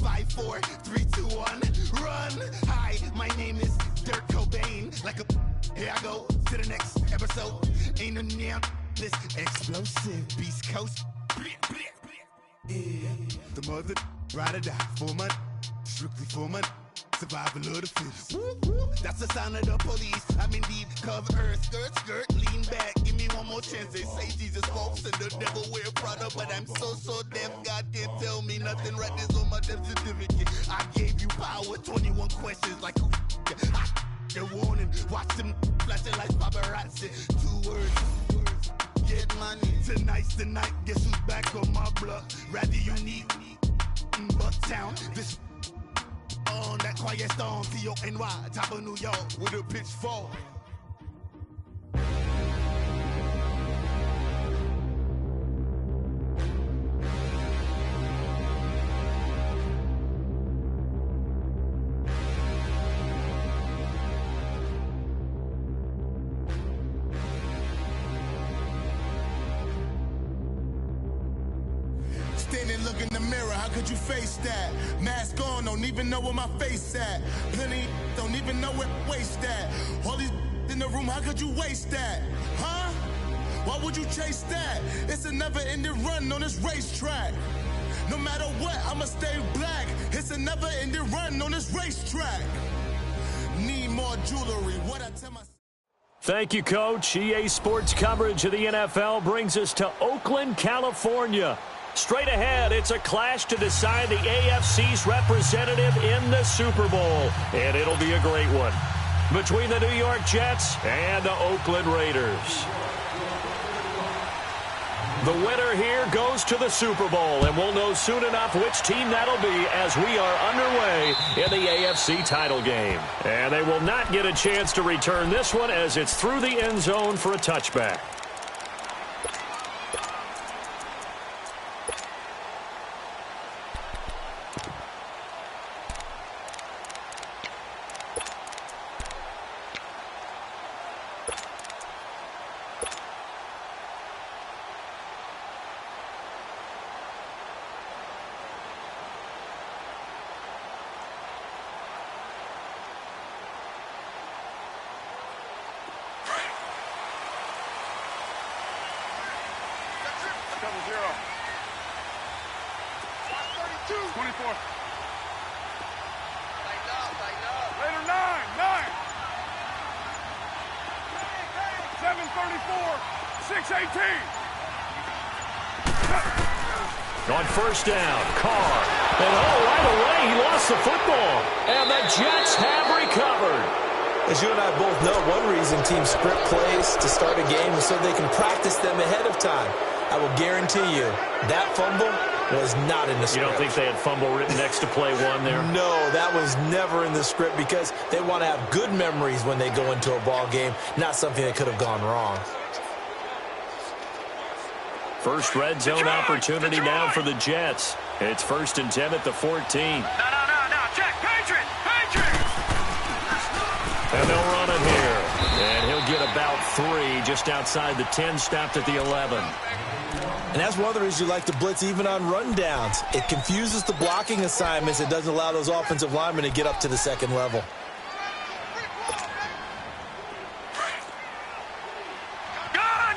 5, 4, 3, 2, 1, run. Hi, my name is Dirk Cobain. Like a here I go to the next episode. Ain't no damn this explosive Beast Coast. Yeah, the mother ride or die for money, strictly for money. Survival of the fittest. That's the sound of the police. I'm indeed cover earth, skirt, lean back. Give me one more chance. They say Jesus walks and the devil wear Prada, but I'm so deaf. God can't tell me nothing. Right this on my death certificate. I gave you power. 21 questions like who? The warning. Watch them flashing like paparazzi. 2 words. Get money. Tonight's the night. Guess who's back on my block? Rather unique. Bucktown. This. On that quiet storm, T-O-N-Y, top of New York, with a pitchfork. Standing, look in the mirror, how could you face that? Mask on, don't even know where my face at. Plenty, don't even know where waste at. All these in the room, how could you waste that? Huh? Why would you chase that? It's a never-ending run on this racetrack. No matter what, I'ma stay black. It's a never-ending run on this racetrack. Need more jewelry, what I tell myself. Thank you, Coach. EA Sports coverage of the NFL brings us to Oakland, California. Straight ahead, it's a clash to decide the AFC's representative in the Super Bowl. And it'll be a great one between the New York Jets and the Oakland Raiders. The winner here goes to the Super Bowl, and we'll know soon enough which team that'll be as we are underway in the AFC title game. And they will not get a chance to return this one as it's through the end zone for a touchback. Double zero. 24. Tighten up. Later 9. 7:34. 6:18. On first down, Carr. And right away, he lost the football. And the Jets have recovered. As you and I both know, one reason teams script plays to start a game is so they can practice them ahead of time. I will guarantee you that fumble was not in the script. You don't think they had fumble written next to play one there? No, that was never in the script because they want to have good memories when they go into a ball game, not something that could have gone wrong. First red zone opportunity now for the Jets. It's 1st and 10 at the 14. No. Check. Patriots. And they'll run it here. And he'll get about 3 just outside the 10, stopped at the 11. And that's one of the reasons you like to blitz even on rundowns. It confuses the blocking assignments. It doesn't allow those offensive linemen to get up to the second level. Gone!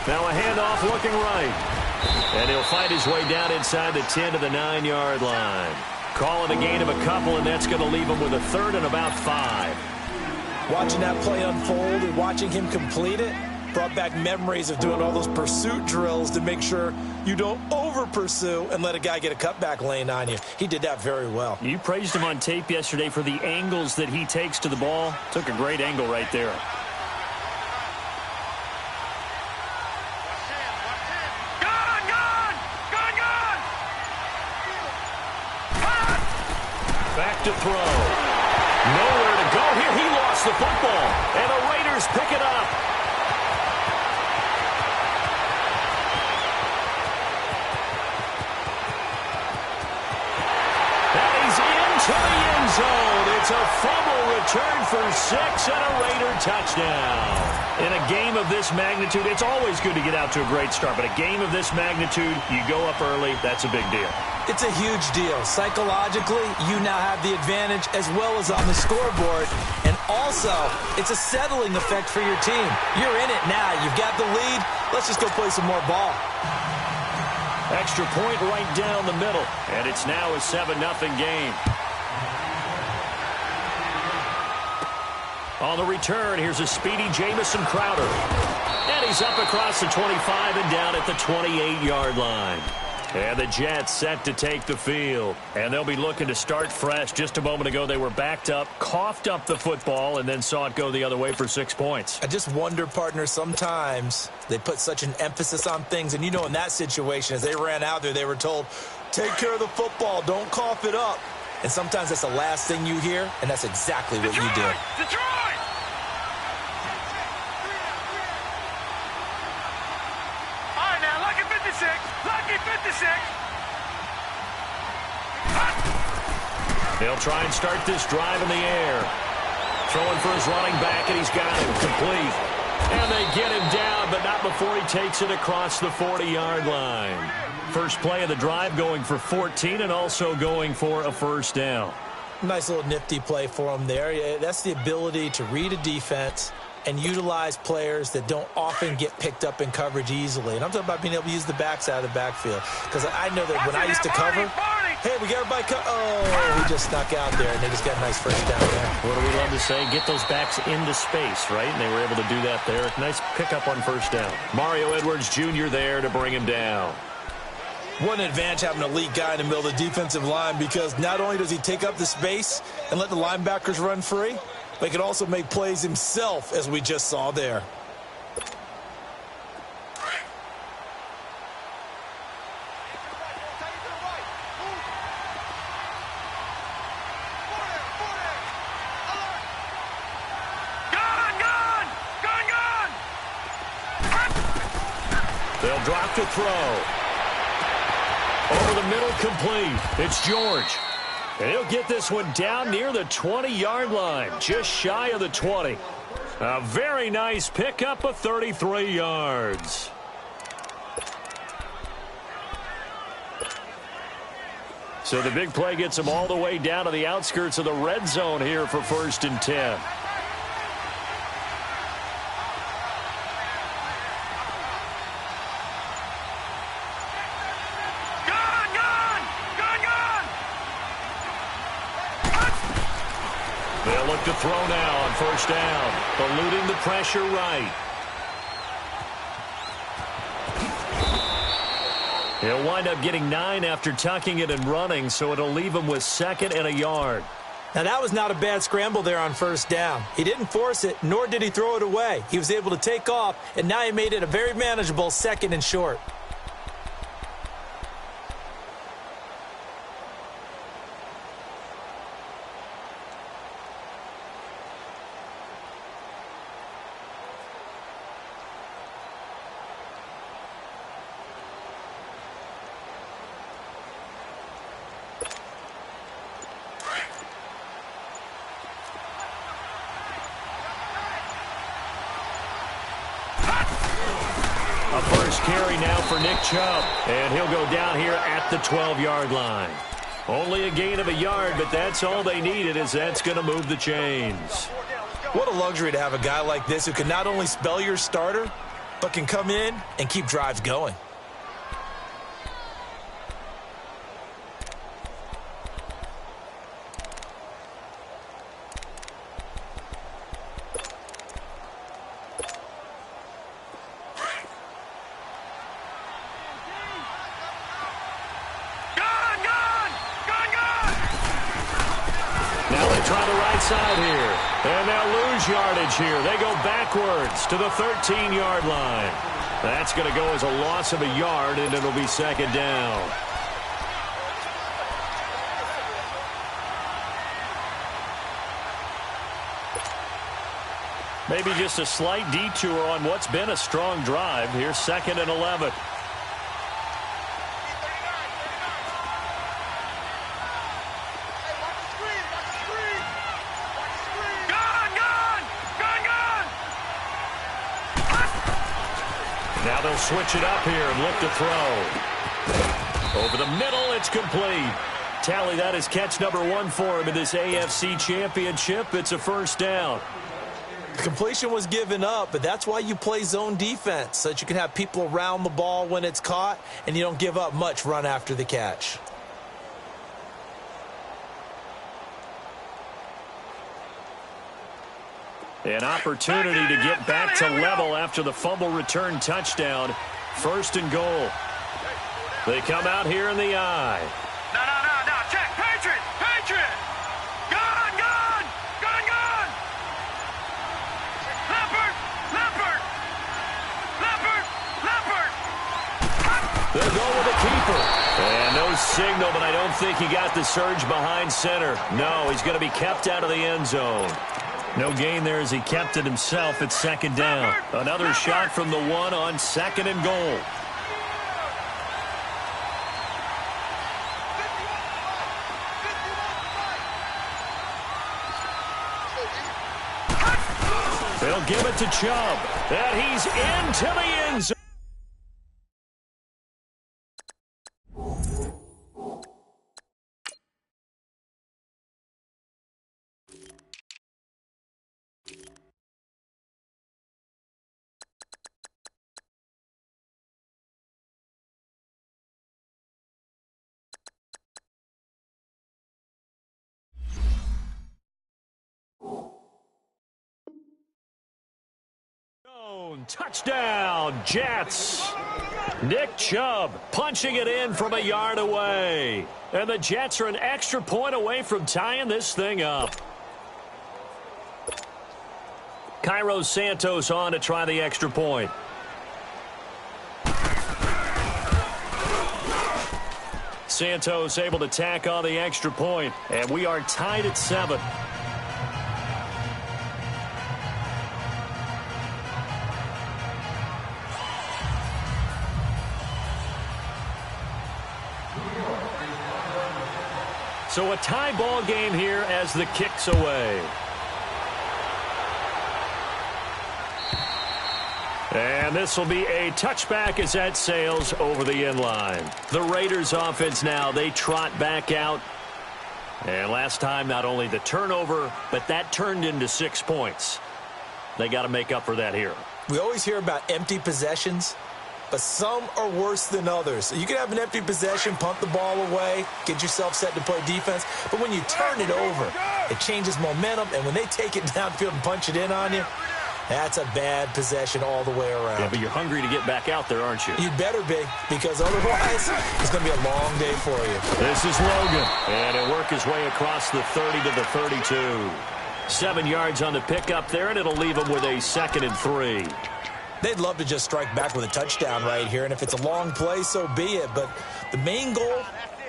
Now a handoff looking right. And he'll find his way down inside the 10 to the 9-yard line. Call it a gain of a couple, and that's going to leave him with a 3rd and about 5. Watching that play unfold and watching him complete it brought back memories of doing all those pursuit drills to make sure you don't over-pursue and let a guy get a cutback lane on you. He did that very well. You praised him on tape yesterday for the angles that he takes to the ball. Took a great angle right there. Back to throw. Nowhere to go here. He lost the football. And the Raiders pick it up. And he's into the end zone. It's a fumble return for 6 and a Raider touchdown. In a game of this magnitude, it's always good to get out to a great start, but a game of this magnitude, you go up early, that's a big deal. It's a huge deal. Psychologically, you now have the advantage as well as on the scoreboard. And also, it's a settling effect for your team. You're in it now. You've got the lead. Let's just go play some more ball. Extra point right down the middle, and it's now a 7-0 game. On the return, here's a speedy Jamison Crowder. And he's up across the 25 and down at the 28-yard line. And the Jets set to take the field. And they'll be looking to start fresh. Just a moment ago, they were backed up, coughed up the football, and then saw it go the other way for 6 points. I just wonder, partner, sometimes they put such an emphasis on things. And, you know, in that situation, as they ran out there, they were told, take care of the football, don't cough it up. And sometimes that's the last thing you hear, and that's exactly what you did. Detroit! All right, now, lucky 56. Lucky 56. They'll try and start this drive in the air. Throwing for his running back, and he's got him complete. And they get him down, but not before he takes it across the 40-yard line. First play of the drive going for 14 and also going for a first down. Nice little nifty play for him there. That's the ability to read a defense and utilize players that don't often get picked up in coverage easily. And I'm talking about being able to use the backs out of the backfield. Because I know that when I used to cover, hey, we got everybody oh, he just snuck out there, and they just got a nice first down there. What do we love to say? Get those backs into space, right? And they were able to do that there. Nice pickup on first down. Mario Edwards Jr. there to bring him down. What an advantage having an elite guy in the middle of the defensive line, because not only does he take up the space and let the linebackers run free, but he can also make plays himself, as we just saw there. They'll drop to throw. Over the middle, complete. It's George. And he'll get this one down near the 20-yard line, just shy of the 20. A very nice pickup of 33 yards. So the big play gets him all the way down to the outskirts of the red zone here for 1st and 10. They'll look to throw now on first down, eluding the pressure right. He'll wind up getting 9 after tucking it and running, so it'll leave him with 2nd and a yard. Now, that was not a bad scramble there on first down. He didn't force it, nor did he throw it away. He was able to take off, and now he made it a very manageable 2nd and short. A first carry now for Nick Chubb, and he'll go down here at the 12-yard line. Only a gain of a yard, but that's all they needed, as that's going to move the chains. What a luxury to have a guy like this who can not only spell your starter, but can come in and keep drives going. Try the right side here, and they'll lose yardage here. They go backwards to the 13-yard line. That's going to go as a loss of a yard, and it'll be 2nd down. Maybe just a slight detour on what's been a strong drive. Here's 2nd and 11. Now they'll switch it up here and look to throw. Over the middle, it's complete. Tally, that is catch number 1 for him in this AFC Championship. It's a first down. The completion was given up, but that's why you play zone defense, so that you can have people around the ball when it's caught, and you don't give up much run after the catch. An opportunity to get back to level after the fumble return touchdown. First and goal. They come out here in the eye. No. Check. Patriot. Gun. Leopard. They'll go with the keeper. And no signal, but I don't think he got the surge behind center. No, he's going to be kept out of the end zone. No gain there as he kept it himself at second down. Another shot from the 1 on second and goal. They'll give it to Chubb. And he's into the end zone. Touchdown, Jets. Nick Chubb punching it in from a yard away. And the Jets are an extra point away from tying this thing up. Cairo Santos on to try the extra point. Santos able to tack on the extra point, and we are tied at 7. So a tie ball game here as the kick's away. And this will be a touchback as that sails over the end line. The Raiders offense now, they trot back out. And last time, not only the turnover, but that turned into 6 points. They got to make up for that here. We always hear about empty possessions, but some are worse than others. You can have an empty possession, punt the ball away, get yourself set to play defense, but when you turn it over, it changes momentum, and when they take it downfield and punch it in on you, that's a bad possession all the way around. Yeah, but you're hungry to get back out there, aren't you? You'd better be, because otherwise it's going to be a long day for you. This is Logan, and he'll work his way across the 30 to the 32. 7 yards on the pickup there, and it'll leave him with a 2nd and 3. They'd love to just strike back with a touchdown right here, and if it's a long play, so be it. But the main goal,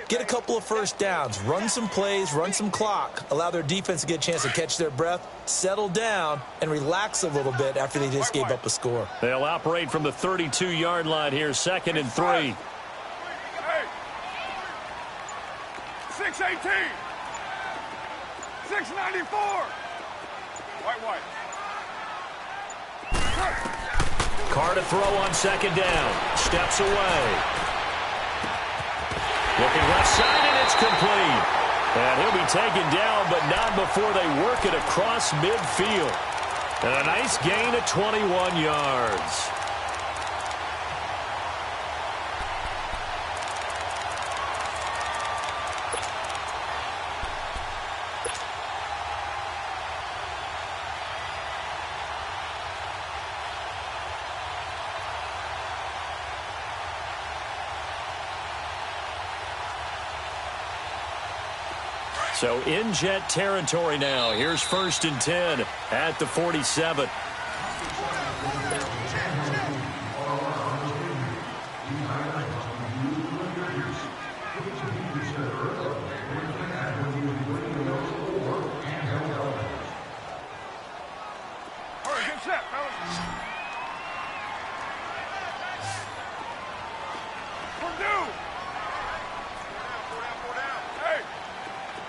get a couple of first downs, run some plays, run some clock, allow their defense to get a chance to catch their breath, settle down, and relax a little bit after they just gave up a score. They'll operate from the 32-yard line here, 2nd and 3. Hey. 618. 694. White. Carr to throw on 2nd down. Steps away. Looking left side, and it's complete. And he'll be taken down, but not before they work it across midfield. And a nice gain of 21 yards. So in Jet territory now. Here's 1st and 10 at the 47.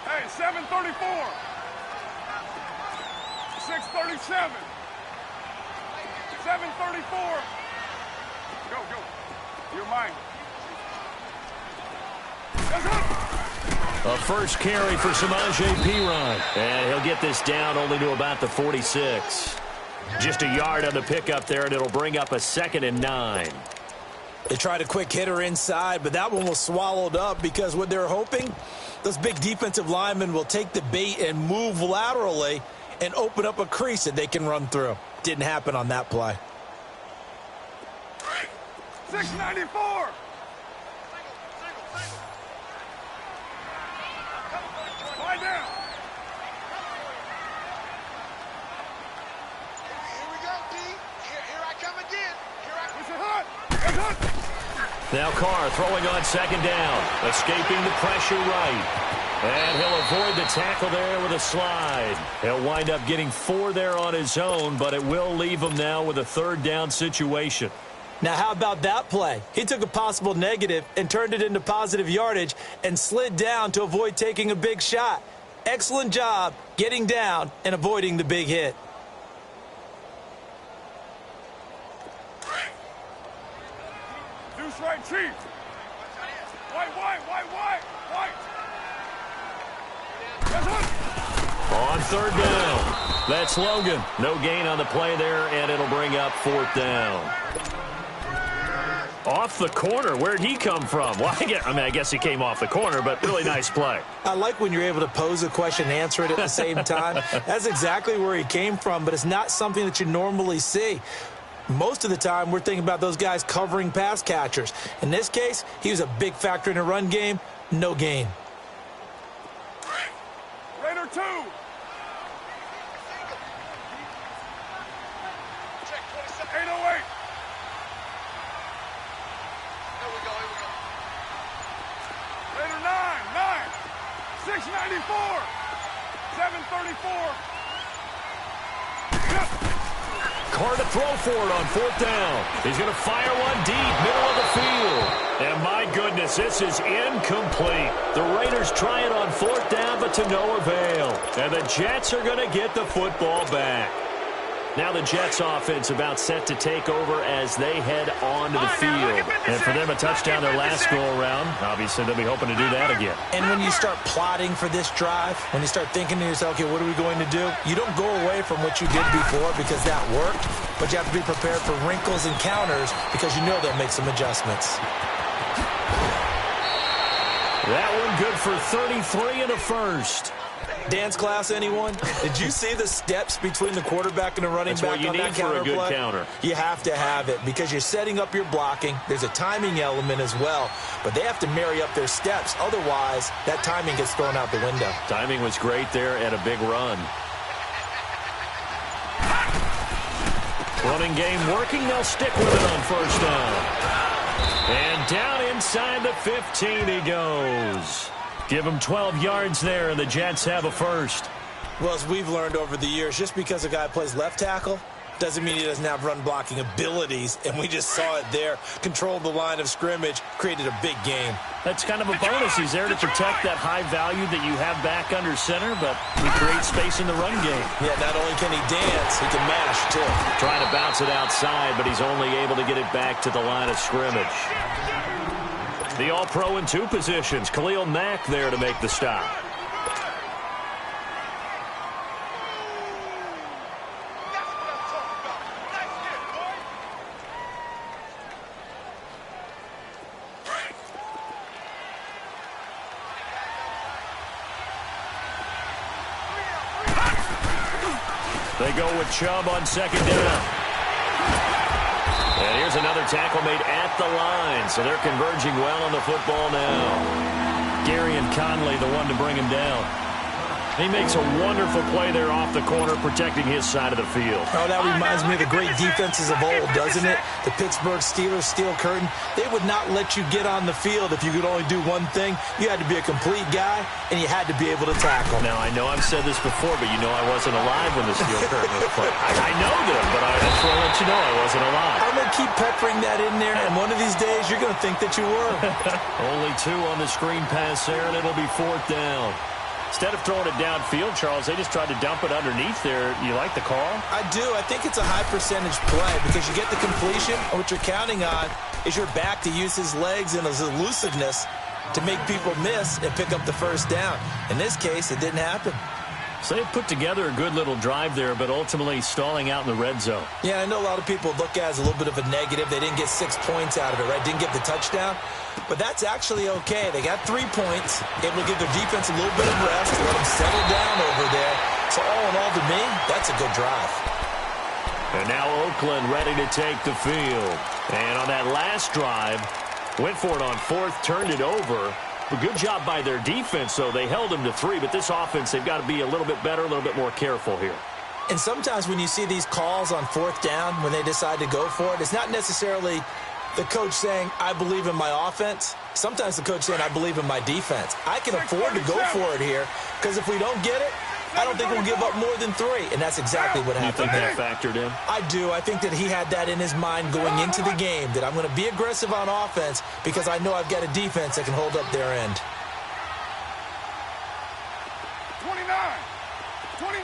Hey, 734. 637. 734. You're mine. A first carry for Samaje Perine. And he'll get this down only to about the 46. Just a yard on the pickup there, and it'll bring up a 2nd and 9. They tried a quick hitter inside, but that one was swallowed up because what they're hoping, those big defensive linemen will take the bait and move laterally and open up a crease that they can run through. Didn't happen on that play. 694. Lie down. Here we go, D. Here I come again. It's a hunt. It's a hunt. Now Carr throwing on 2nd down, escaping the pressure right. And he'll avoid the tackle there with a slide. He'll wind up getting 4 there on his own, but it will leave him now with a 3rd down situation. Now, how about that play? He took a possible negative and turned it into positive yardage and slid down to avoid taking a big shot. Excellent job getting down and avoiding the big hit. Deuce right, Chief. White. On 3rd down, that's Logan. No gain on the play there, and it'll bring up 4th down. Off the corner. Where'd he come from? Well, I guess he came off the corner, but really nice play. I like when you're able to pose a question and answer it at the same time. That's exactly where he came from, but it's not something that you normally see. Most of the time, we're thinking about those guys covering pass catchers. In this case, he was a big factor in the run game. No gain. Raider 2. Check 27. 808. Here we go. Raider 9. 694. 734. Carr to throw for it on 4th down. He's going to fire one deep, middle of the field. And my goodness, this is incomplete. The Raiders try it on 4th down, but to no avail. And the Jets are going to get the football back. Now the Jets offense about set to take over as they head onto the field. And for them, a touchdown their last go-around. Obviously, they'll be hoping to do that again. And when you start plotting for this drive, when you start thinking to yourself, okay, what are we going to do? You don't go away from what you did before because that worked, but you have to be prepared for wrinkles and counters because you know they'll make some adjustments. That one good for 33 and a first. Dance class, anyone? Did you see the steps between the quarterback and the running That's back what you on that need for a good play? counter. You have to have it because you're setting up your blocking. There's a timing element as well, but they have to marry up their steps. Otherwise, that timing gets thrown out the window. Timing was great there and a big run. Running game working. They'll stick with it on 1st down. And down inside the 15 he goes. Give him 12 yards there, and the Jets have a first. Well, as we've learned over the years, just because a guy plays left tackle doesn't mean he doesn't have run-blocking abilities, and we just saw it there. Controlled the line of scrimmage, created a big game. That's kind of a bonus. He's there to protect that high value that you have back under center, but he creates space in the run game. Yeah, not only can he dance, he can mash, too. Trying to bounce it outside, but he's only able to get it back to the line of scrimmage. The All-Pro in 2 positions. Khalil Mack there to make the stop. They go with Chubb on 2nd down. And here's another tackle made at the line, so they're converging well on the football now. Gary and Conley, the one to bring him down. He makes a wonderful play there off the corner, protecting his side of the field. Oh, that reminds me of the great defenses of old, doesn't it? The Pittsburgh Steelers steel curtain. They would not let you get on the field if you could only do one thing. You had to be a complete guy, and you had to be able to tackle. Now, I know I've said this before, but you know I wasn't alive when the steel curtain was put. I know this, but I just want to let you know I wasn't alive. I'm going to keep peppering that in there, and one of these days you're going to think that you were. Only 2 on the screen pass there, and it'll be 4th down. Instead of throwing it downfield, Charles, they just tried to dump it underneath there. You like the call? I do. I think it's a high percentage play because you get the completion, and what you're counting on is your back to use his legs and his elusiveness to make people miss and pick up the first down. In this case, it didn't happen. So they put together a good little drive there, but ultimately stalling out in the red zone. Yeah, I know a lot of people look at it as a little bit of a negative. They didn't get 6 points out of it, right? Didn't get the touchdown. But that's actually okay. They got 3 points, able to give their defense a little bit of rest, let them settle down over there. So all in all, to me, that's a good drive. And now Oakland ready to take the field. And on that last drive, went for it on 4th, turned it over. A good job by their defense, though. They held them to 3, but this offense, they've got to be a little bit better, a little bit more careful here. And sometimes when you see these calls on 4th down, when they decide to go for it, it's not necessarily the coach saying, I believe in my offense. Sometimes the coach saying, I believe in my defense. I can afford to go for it here because if we don't get it, I don't think we'll give up more than 3. And that's exactly what happened there. You think that factored in? I do. I think that he had that in his mind going into the game, that I'm going to be aggressive on offense because I know I've got a defense that can hold up their end. 29.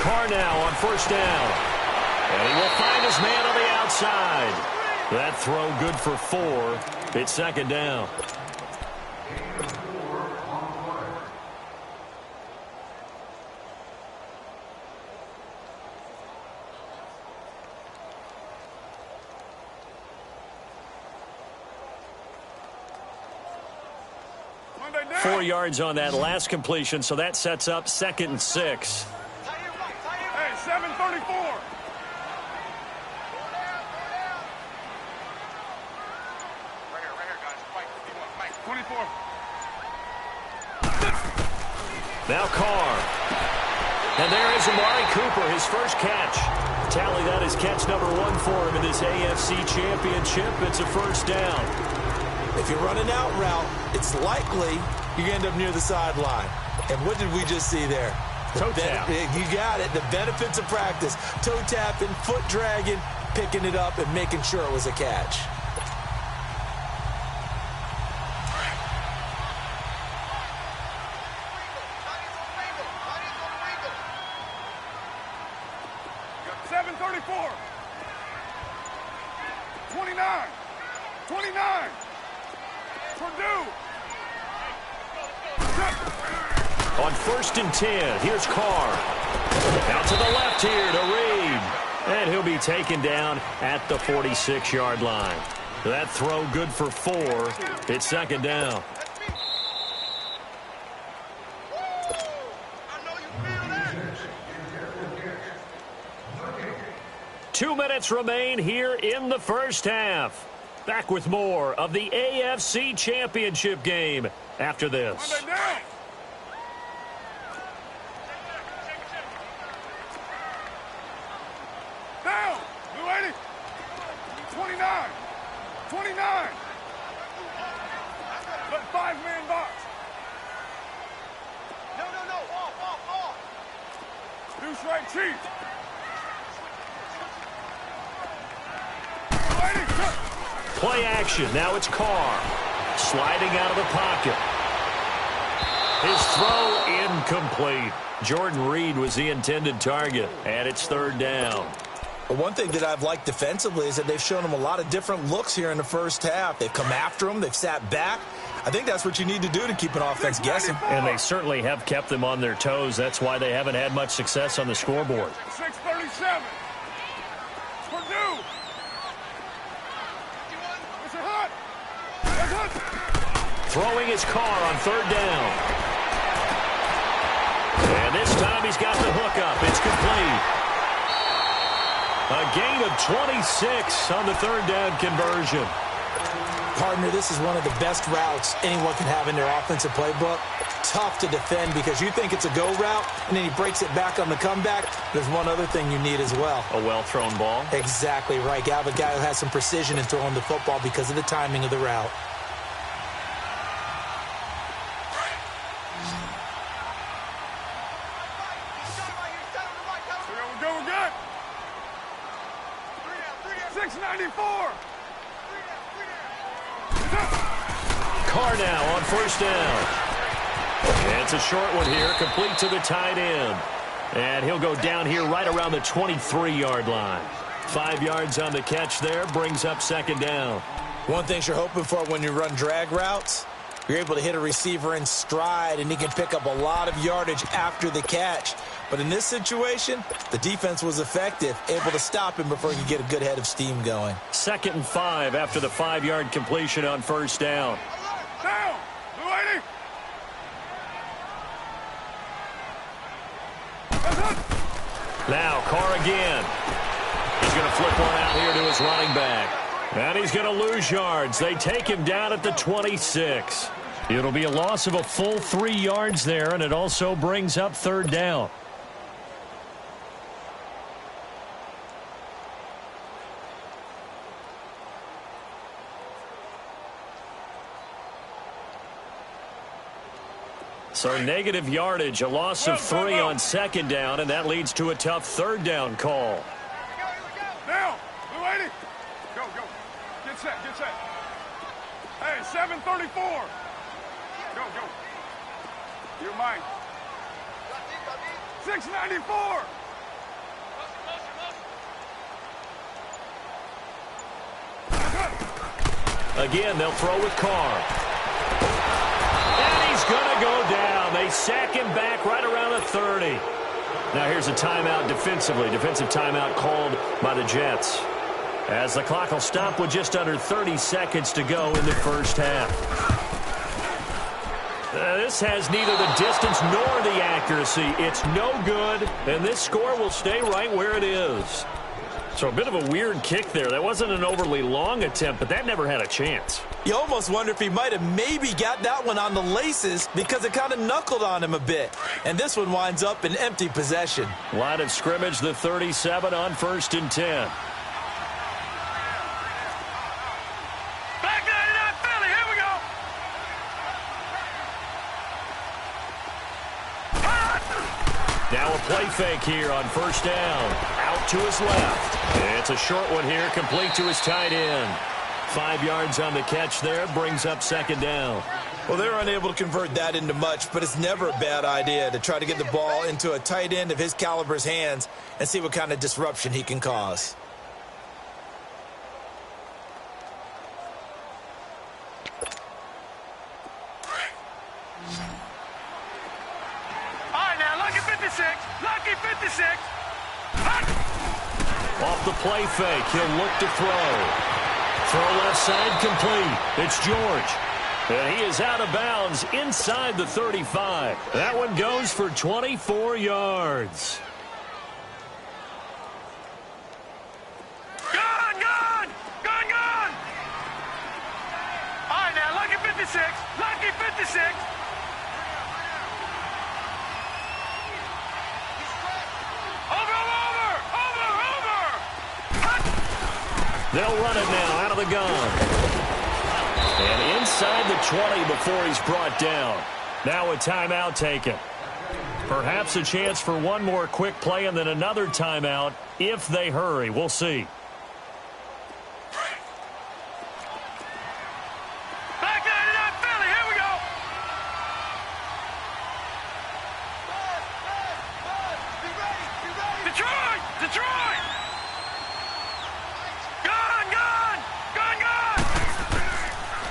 Carr now on 1st down. And he will find his man on the outside. That throw good for 4. It's 2nd down. Monday down. 4 yards on that last completion, so that sets up 2nd and 6. Hey, 7:34. Right here, guys. Fight. 24. Now Carr. And there is Amari Cooper, his first catch. Tally that is catch number 1 for him in this AFC Championship. It's a 1st down. If you're running out route, it's likely you end up near the sideline. And what did we just see there? Toe tap. You got it. The benefits of practice. Toe tapping, foot dragging, picking it up, and making sure it was a catch. $7.34. 29. Purdue. On 1st and 10, here's Carr. Out to the left here to Reed. And he'll be taken down at the 46-yard line. That throw good for 4. It's 2nd down. 2 minutes remain here in the 1st half. Back with more of the AFC Championship game after this. Monday down. Down. Blue 80. 29. But 5-man box. No. Off. Deuce right, Chief. Play action. Now it's Carr. Sliding out of the pocket. His throw incomplete. Jordan Reed was the intended target. And it's 3rd down. But one thing that I've liked defensively is that they've shown him a lot of different looks here in the 1st half. They've come after him. They've sat back. I think that's what you need to do to keep an offense guessing. And they certainly have kept them on their toes. That's why they haven't had much success on the scoreboard. 6:37. Purdue. It's a hut. Throwing his Carr on 3rd down. And this time he's got the hook up. It's complete. A gain of 26 on the 3rd down conversion. Partner, this is one of the best routes anyone can have in their offensive playbook. Tough to defend because you think it's a go route, and then he breaks it back on the comeback. There's one other thing you need as well. A well-thrown ball. Exactly right. You have a guy who has some precision in throwing the football because of the timing of the route. We're good. 6:94. Carr now on first down. And it's a short one here, complete to the tight end. And he'll go down here right around the 23-yard line. 5 yards on the catch there, brings up second down. One thing you're hoping for when you run drag routes, you're able to hit a receiver in stride, and he can pick up a lot of yardage after the catch. But in this situation, the defense was effective, able to stop him before he could get a good head of steam going. 2nd and 5 after the 5-yard completion on first down. Down. Blue 80. Now Carr again. He's going to flip one out here to his running back. And he's going to lose yards. They take him down at the 26. It'll be a loss of a full 3 yards there, and it also brings up third down. So negative yardage, a loss of 3 on second down, and that leads to a tough third down call. Down. Blue 80. Go, go. Get set, get set. Hey, 734. Go, go. You're mine. 694. Again, they'll throw with Carr. And he's going to go down. They sack him back right around the 30. Now here's a timeout defensively. Defensive timeout called by the Jets. As the clock will stop with just under 30 seconds to go in the first half. This has neither the distance nor the accuracy. It's no good, and this score will stay right where it is. So a bit of a weird kick there. That wasn't an overly long attempt, but that never had a chance. You almost wonder if he might have maybe got that one on the laces because it kind of knuckled on him a bit. And this one winds up in empty possession. Line of scrimmage, the 37 on 1st and 10. Back 99 Philly. Here we go. Now a play fake here on first down. Out to his left. It's a short one here, complete to his tight end. 5 yards on the catch there, brings up second down. Well, they're unable to convert that into much, but it's never a bad idea to try to get the ball into a tight end of his caliber's hands and see what kind of disruption he can cause. All right, now, lucky 56. Lucky 56. Off the play fake, he'll look to throw. Throw left side complete. It's George. And he is out of bounds inside the 35. That one goes for 24 yards. Gone, gone. Gone, gone. All right, now, lucky 56. Lucky 56. They'll run it now out of the gun. And inside the 20 before he's brought down. Now a timeout taken. Perhaps a chance for one more quick play and then another timeout if they hurry. We'll see. Back 99 Philly. Here we go. Be ready. Be ready. Detroit. Detroit.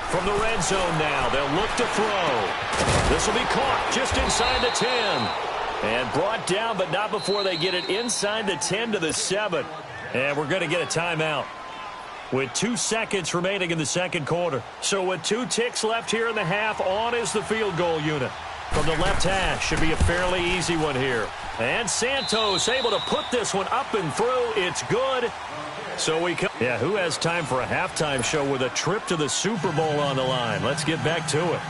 From the red zone now, they'll look to throw. This will be caught just inside the 10. And brought down, but not before they get it inside the 10 to the 7. And we're going to get a timeout with 2 seconds remaining in the second quarter. So with 2 ticks left here in the half, on is the field goal unit. From the left hash, should be a fairly easy one here. And Santos able to put this one up and through. It's good. So we come. Yeah, who has time for a halftime show with a trip to the Super Bowl on the line? Let's get back to it.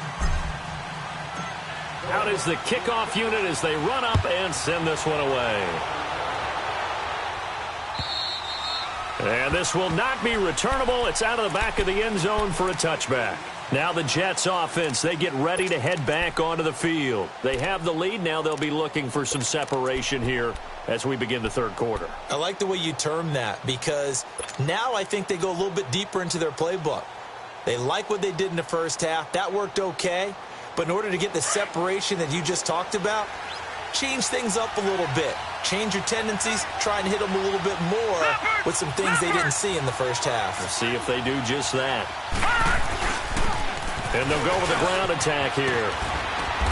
Out is the kickoff unit as they run up and send this one away. And this will not be returnable. It's out of the back of the end zone for a touchback. Now the Jets offense, they get ready to head back onto the field. They have the lead. Now they'll be looking for some separation here as we begin the third quarter. I like the way you term that because now I think they go a little bit deeper into their playbook. They like what they did in the first half. That worked okay. But in order to get the separation that you just talked about, change things up a little bit. Change your tendencies. Try and hit them a little bit more with some things they didn't see in the first half. We'll see if they do just that. And they'll go with a ground attack here.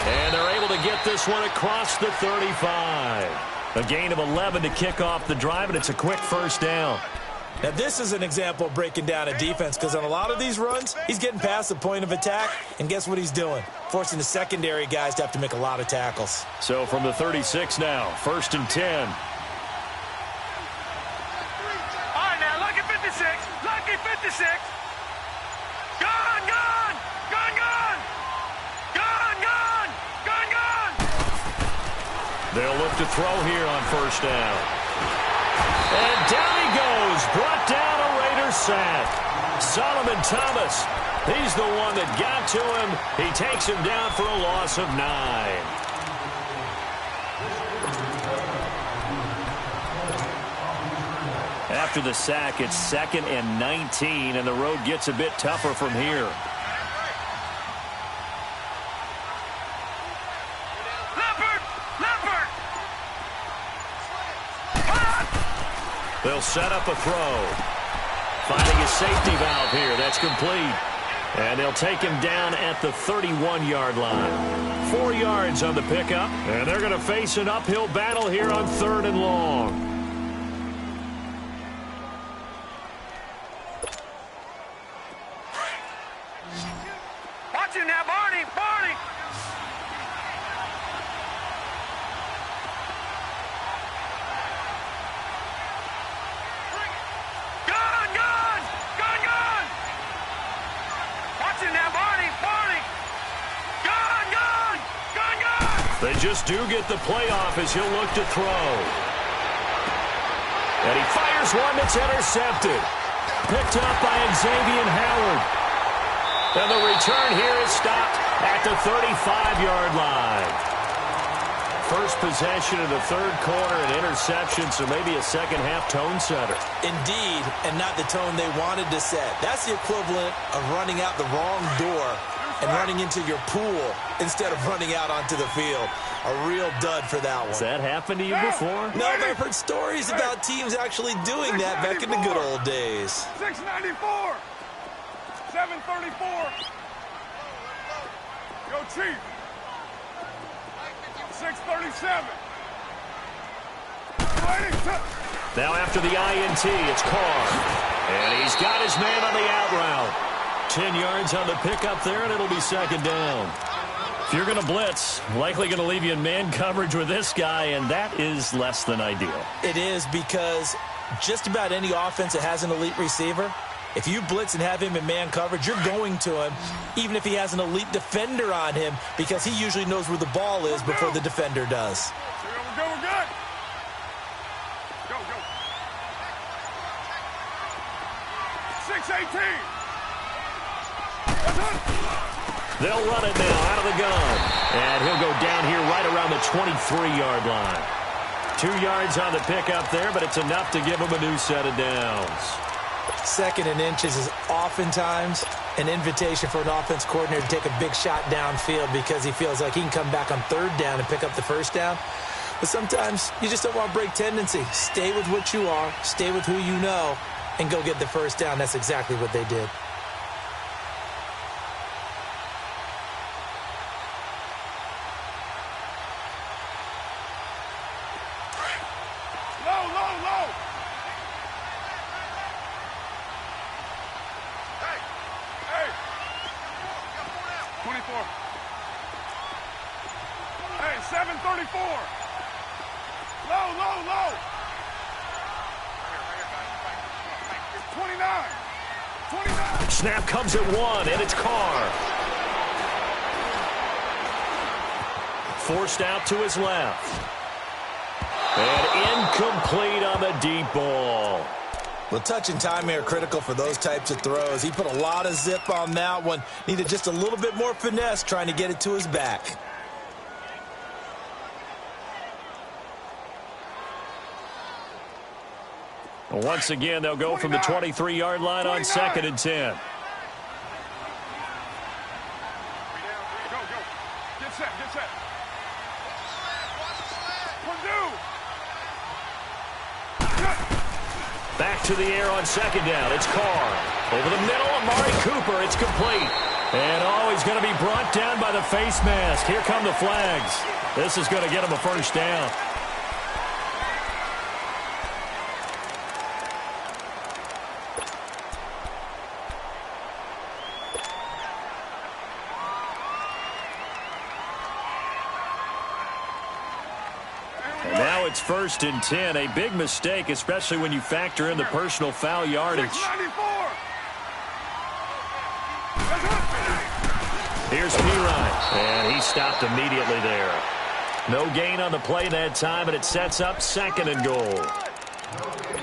And they're able to get this one across the 35. A gain of 11 to kick off the drive, and it's a quick first down. Now, this is an example of breaking down a defense, because on a lot of these runs, he's getting past the point of attack, and guess what he's doing? Forcing the secondary guys to have to make a lot of tackles. So from the 36 now, 1st and 10. All right, now, lucky 56. Lucky 56. Gone, gone. Gone, gone. Gone, gone. Gone, gone. They'll look to throw here on 1st down. And down he goes. Brought down a Raider sack. Solomon Thomas. He's the one that got to him. He takes him down for a loss of 9. After the sack, it's 2nd and 19, and the road gets a bit tougher from here. They'll set up a throw. Finding a safety valve here. That's complete. And they'll take him down at the 31-yard line. 4 yards on the pickup. And they're going to face an uphill battle here on 3rd and long. Watch him now, Barney. Barney. They just do get the playoff as he'll look to throw. And he fires one that's intercepted. Picked up by Xavier Howard. And the return here is stopped at the 35-yard line. First possession of the 3rd quarter, an interception, so maybe a second-half tone setter. Indeed, and not the tone they wanted to set. That's the equivalent of running out the wrong door and running into your pool instead of running out onto the field. A real dud for that one. Has that happened to you before? No, but I've heard stories about teams actually doing that back in the good old days. 694. 734. Yo, Chief. 637. Now after the INT, it's Carr. And he's got his man on the out route. 10 yards on the pickup there, and it'll be 2nd down. If you're going to blitz, likely going to leave you in man coverage with this guy, and that is less than ideal. It is, because just about any offense that has an elite receiver, if you blitz and have him in man coverage, you're going to him, even if he has an elite defender on him, because he usually knows where the ball is before the defender does. We're good. Go. 618. They'll run it now out of the gun. And he'll go down here right around the 23-yard line. 2 yards on the pickup there, but it's enough to give him a new set of downs. 2nd and inches is oftentimes an invitation for an offense coordinator to take a big shot downfield because he feels like he can come back on 3rd down and pick up the 1st down. But sometimes you just don't want to break tendency. Stay with what you are, stay with who you know, and go get the 1st down. That's exactly what they did. Low. Hey. 24. Hey, 734. Low. 29. Snap comes at 1, and it's Carr. Forced out to his left. And incomplete on the deep ball. Well, touch and time are critical for those types of throws. He put a lot of zip on that one. Needed just a little bit more finesse trying to get it to his back. Once again, they'll go from the 23-yard line on 2nd and 10. Back to the air on second down. It's Carr. Over the middle, Amari Cooper. It's complete. And, he's going to be brought down by the face mask. Here come the flags. This is going to get him a first down. Now it's 1st and 10. A big mistake, especially when you factor in the personal foul yardage. Here's Pirine, and he stopped immediately there. No gain on the play that time, and it sets up 2nd and goal.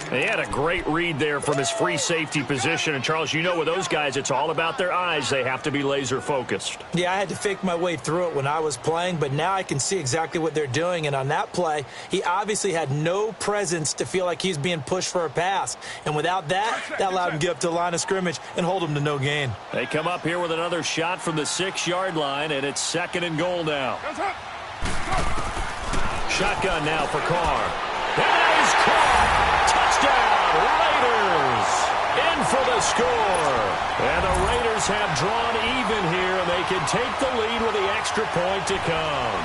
He had a great read there from his free safety position. And, Charles, you know with those guys, it's all about their eyes. They have to be laser-focused. Yeah, I had to fake my way through it when I was playing, but now I can see exactly what they're doing. And on that play, he obviously had no presence to feel like he's being pushed for a pass. And without that, that allowed him to get up to the line of scrimmage and hold him to no gain. They come up here with another shot from the 6-yard line, and it's 2nd and goal now. Shotgun now for Carr. That is caught. Touchdown, Raiders. In for the score. And the Raiders have drawn even here, and they can take the lead with the extra point to come.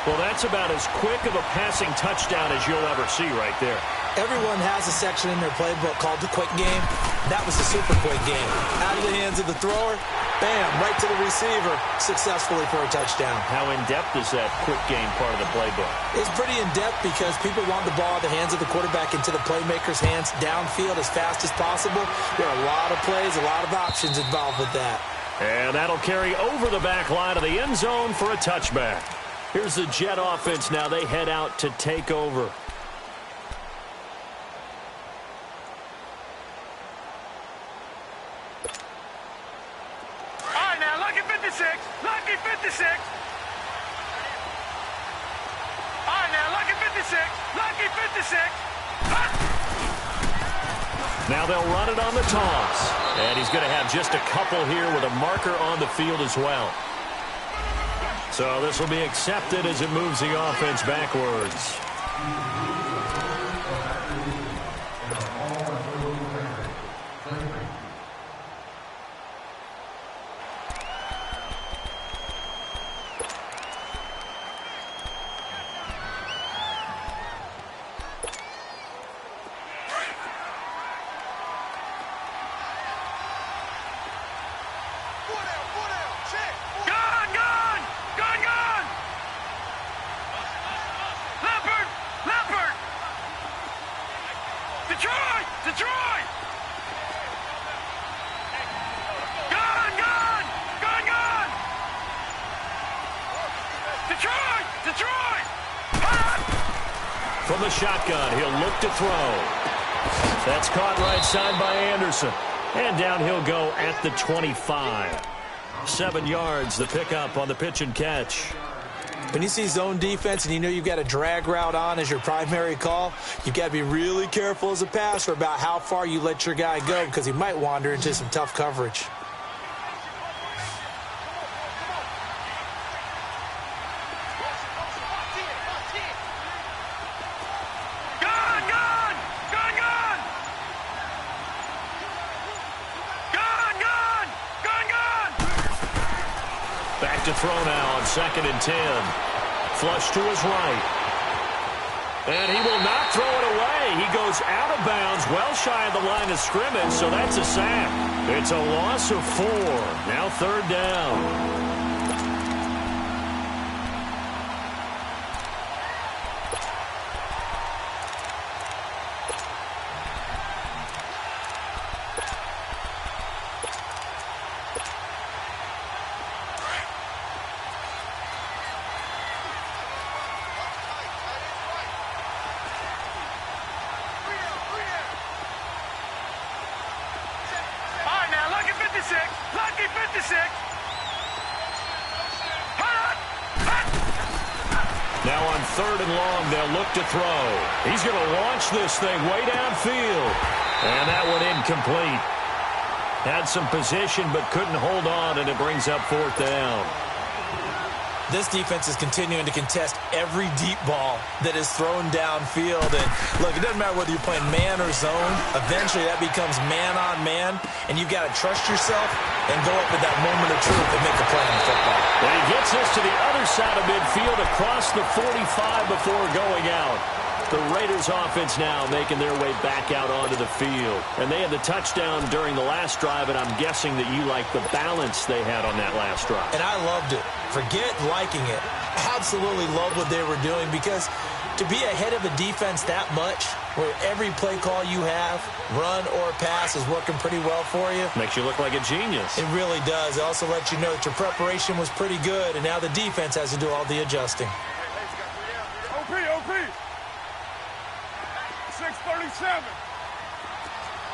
Well, that's about as quick of a passing touchdown as you'll ever see right there. Everyone has a section in their playbook called the quick game. That was the super quick game. Out of the hands of the thrower, bam, right to the receiver, successfully for a touchdown. How in-depth is that quick game part of the playbook? It's pretty in-depth because people want the ball at the hands of the quarterback into the playmaker's hands downfield as fast as possible. There are a lot of plays, a lot of options involved with that. And that'll carry over the back line of the end zone for a touchback. Here's the Jet offense now. They head out to take over. Lucky 56. All right, now, lucky 56. Lucky 56. Now they'll run it on the toss. And he's going to have just a couple here with a marker on the field as well. So this will be accepted as it moves the offense backwards. From the shotgun, he'll look to throw. That's caught right side by Anderson. And down he'll go at the 25. 7 yards, the pickup on the pitch and catch. When you see zone defense and you know you've got a drag route on as your primary call, you've got to be really careful as a passer about how far you let your guy go because he might wander into some tough coverage. To throw now on 2nd and 10. Flush to his right. And he will not throw it away. He goes out of bounds, well shy of the line of scrimmage, so that's a sack. It's a loss of 4. Now 3rd down. Lucky 56. Now on 3rd and long, they'll look to throw. He's going to launch this thing way downfield. And that one incomplete. Had some position but couldn't hold on, and it brings up 4th down. This defense is continuing to contest every deep ball that is thrown downfield. And look, it doesn't matter whether you're playing man or zone. Eventually, that becomes man-on-man, and you've got to trust yourself and go up at that moment of truth and make a play on the football. And he gets us to the other side of midfield across the 45 before going out. The Raiders offense now making their way back out onto the field. And they had the touchdown during the last drive, and I'm guessing that you like the balance they had on that last drive. And I loved it. Forget liking it. Absolutely love what they were doing, because to be ahead of a defense that much, where every play call you have, run or pass, is working pretty well for you. Makes you look like a genius. It really does. It also lets you know that your preparation was pretty good, and now the defense has to do all the adjusting. OP. 637.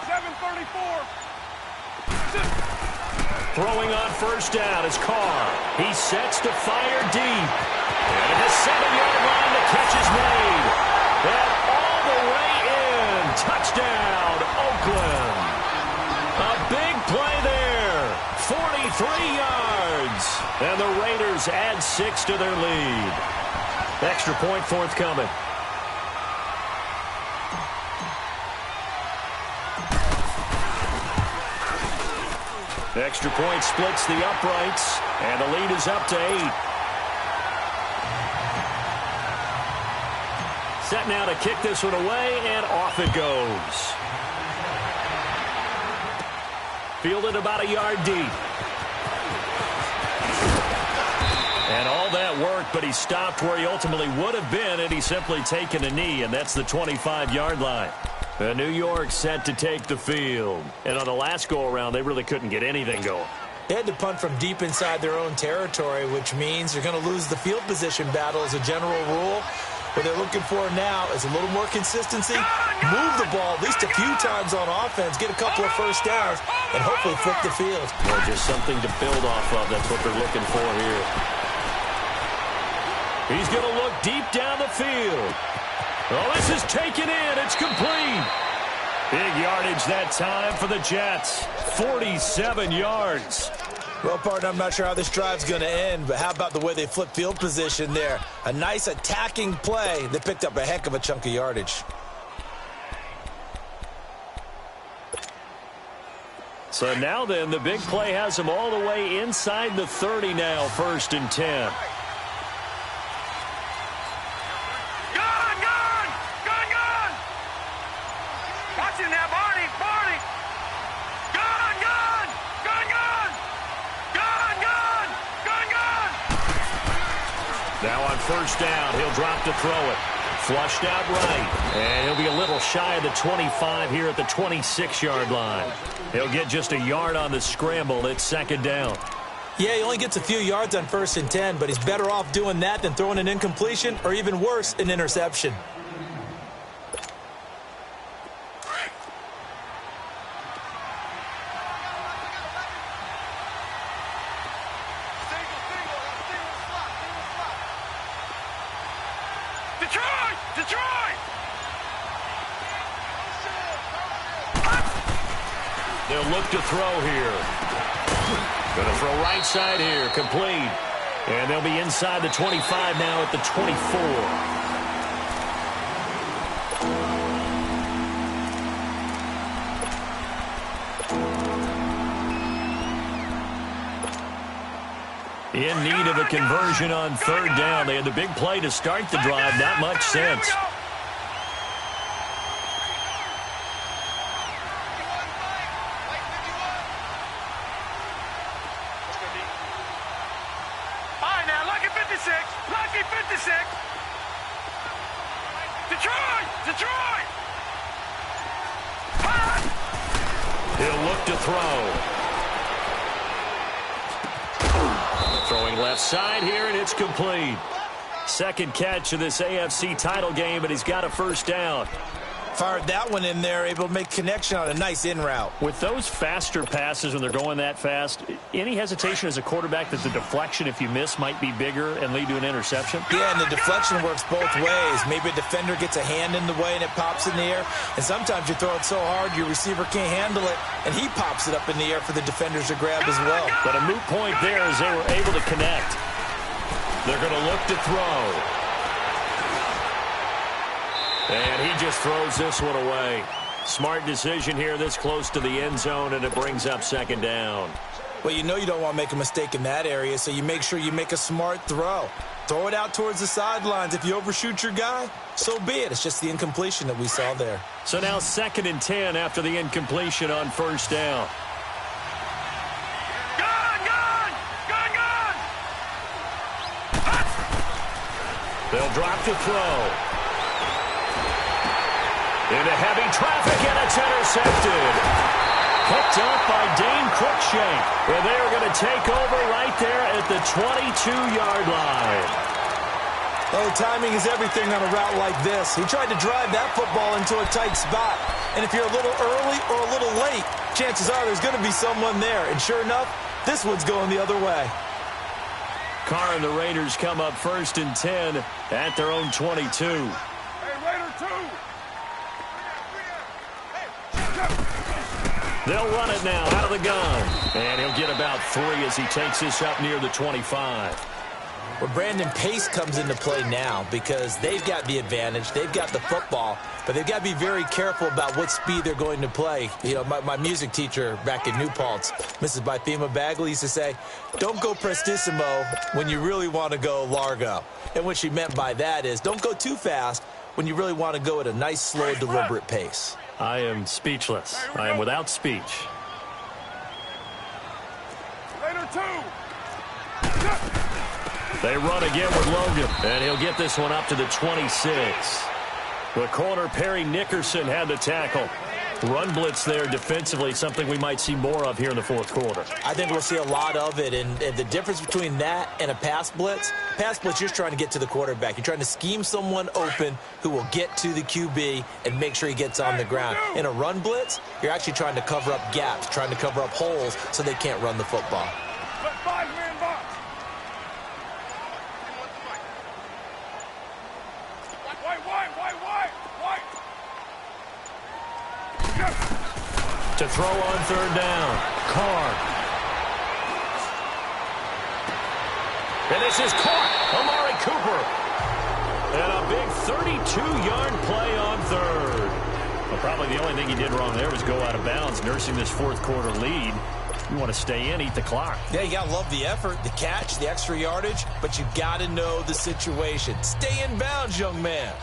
734. Throwing on first down is Carr. He sets to fire deep. And at the 7-yard line, the catch is made. And all the way in. Touchdown, Oakland. A big play there. 43 yards. And the Raiders add 6 to their lead. Extra point forthcoming. The extra point splits the uprights, and the lead is up to 8. Set now to kick this one away, and off it goes. Fielded about a yard deep. And all that work, but he stopped where he ultimately would have been had he simply taken a knee, and that's the 25-yard line. The New York set to take the field. And on the last go-around, they really couldn't get anything going. They had to punt from deep inside their own territory, which means you're going to lose the field position battle as a general rule. What they're looking for now is a little more consistency, move the ball at least a few times on offense, get a couple of first downs, and hopefully flip the field. Well, just something to build off of. That's what they're looking for here. He's going to look deep down the field. Oh, this is taken in. It's complete. Big yardage that time for the Jets. 47 yards. Well, partner, I'm not sure how this drive's going to end, but how about the way they flip field position there? A nice attacking play that picked up a heck of a chunk of yardage. So now then, the big play has them all the way inside the 30 now, 1st and 10. Now on first down, he'll drop to throw it. Flushed out right. And he'll be a little shy of the 25 here at the 26-yard line. He'll get just a yard on the scramble. It's 2nd down. Yeah, he only gets a few yards on 1st and 10, but he's better off doing that than throwing an incompletion or, even worse, an interception. Detroit! They'll look to throw here. Going to throw right side here. Complete. And they'll be inside the 25 now at the 24. In need of a conversion on 3rd down. They had the big play to start the drive. Not much sense. All right, now, lucky 56. Lucky 56. Detroit! He'll look to throw. Throwing left side here, and it's complete. 2nd catch of this AFC title game, but he's got a 1st down. Fired that one in there, able to make connection on a nice in route. With those faster passes when they're going that fast, any hesitation as a quarterback that the deflection, if you miss, might be bigger and lead to an interception? Yeah, and the deflection works both ways. Maybe a defender gets a hand in the way and it pops in the air. And sometimes you throw it so hard your receiver can't handle it, and he pops it up in the air for the defenders to grab as well. But a moot point there as they were able to connect. They're going to look to throw. And he just throws this one away. Smart decision here this close to the end zone, and it brings up second down. Well, you know you don't want to make a mistake in that area, so you make sure you make a smart throw. Throw it out towards the sidelines. If you overshoot your guy, so be it. It's just the incompletion that we saw there. So now 2nd and 10 after the incompletion on first down. They'll drop to throw. Into heavy traffic, and it's intercepted. Picked up by Dane Cruikshank. And they are going to take over right there at the 22-yard line. Well, timing is everything on a route like this. He tried to drive that football into a tight spot. And if you're a little early or a little late, chances are there's going to be someone there. And sure enough, this one's going the other way. Carr and the Raiders come up 1st and 10 at their own 22. Hey, Raider 2. They'll run it now out of the gun. And he'll get about 3 as he takes this up near the 25. Well, Brandon, pace comes into play now because they've got the advantage. They've got the football, but they've got to be very careful about what speed they're going to play. You know, my music teacher back in New Paltz, Mrs. Bythema Bagley, used to say, don't go prestissimo when you really want to go largo. And what she meant by that is don't go too fast when you really want to go at a nice, slow, deliberate pace. I am speechless. I am without speech. Raider 2. They run again with Logan, and he'll get this one up to the 26. The corner, Perry Nickerson, had the tackle. Run blitz there defensively, something we might see more of here in the fourth quarter. I think we'll see a lot of it, and the difference between that and a pass blitz, you're just trying to get to the quarterback. You're trying to scheme someone open who will get to the QB and make sure he gets on the ground. In a run blitz, you're actually trying to cover up gaps, trying to cover up holes so they can't run the football. Let 5-man box. To throw on 3rd down, Carr. And this is caught. Amari Cooper. And a big 32-yard play on 3rd. Well, probably the only thing he did wrong there was go out of bounds, nursing this fourth quarter lead. You want to stay in, eat the clock. Yeah, you got to love the effort, the catch, the extra yardage, but you got to know the situation. Stay in bounds, young man.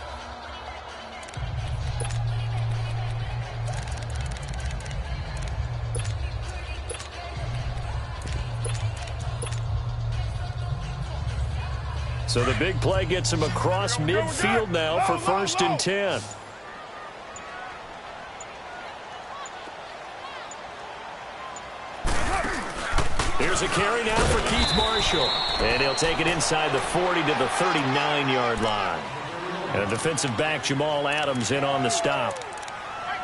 So the big play gets him across midfield now for 1st and 10. Here's a carry now for Keith Marshall. And he'll take it inside the 40 to the 39-yard line. And a defensive back, Jamal Adams, in on the stop.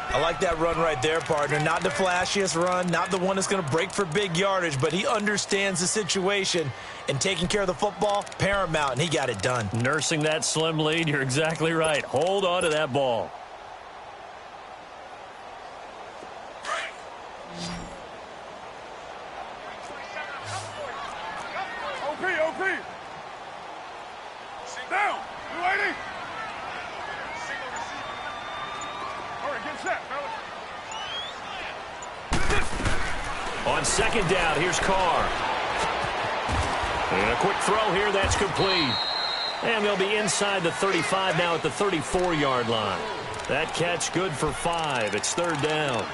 I like that run right there, partner. Not the flashiest run, not the one that's going to break for big yardage, but he understands the situation, and taking care of the football, paramount, and he got it done. Nursing that slim lead, you're exactly right. Hold on to that ball. OP. Down. 280. All right, get set, fellas. On 2nd down, here's Carr. And a quick throw here, that's complete. And they'll be inside the 35 now at the 34-yard line. That catch good for 5. It's 3rd down.